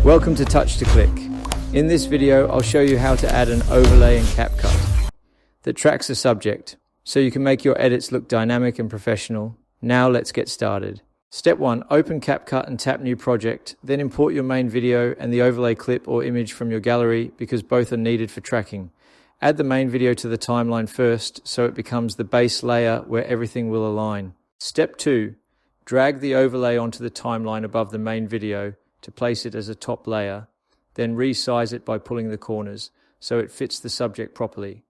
Welcome to Touch to Click. In this video, I'll show you how to add an overlay in CapCut that tracks a subject, so you can make your edits look dynamic and professional. Now let's get started. Step 1. Open CapCut and tap New Project, then import your main video and the overlay clip or image from your gallery because both are needed for tracking. Add the main video to the timeline first so it becomes the base layer where everything will align. Step 2. Drag the overlay onto the timeline above the main video to place it as a top layer, then resize it by pulling the corners so it fits the subject properly.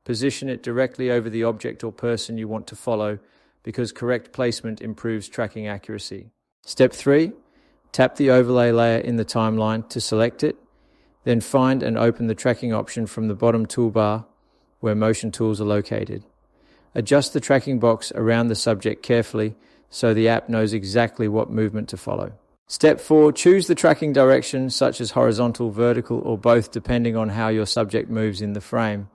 Position it directly over the object or person you want to follow because correct placement improves tracking accuracy. Step 3. Tap the overlay layer in the timeline to select it, then find and open the tracking option from the bottom toolbar where motion tools are located. Adjust the tracking box around the subject carefully so the app knows exactly what movement to follow. Step 4. Choose the tracking direction such as horizontal, vertical, or both depending on how your subject moves in the frame.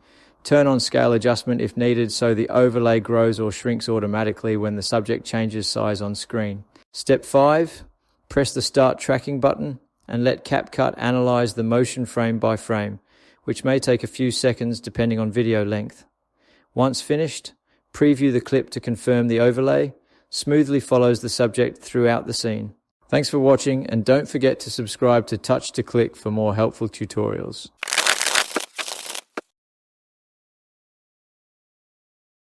Turn on scale adjustment if needed so the overlay grows or shrinks automatically when the subject changes size on screen. Step 5. Press the Start Tracking button and let CapCut analyze the motion frame by frame, which may take a few seconds depending on video length. Once finished, preview the clip to confirm the overlay smoothly follows the subject throughout the scene. Thanks for watching, and don't forget to subscribe to Touch to Click for more helpful tutorials.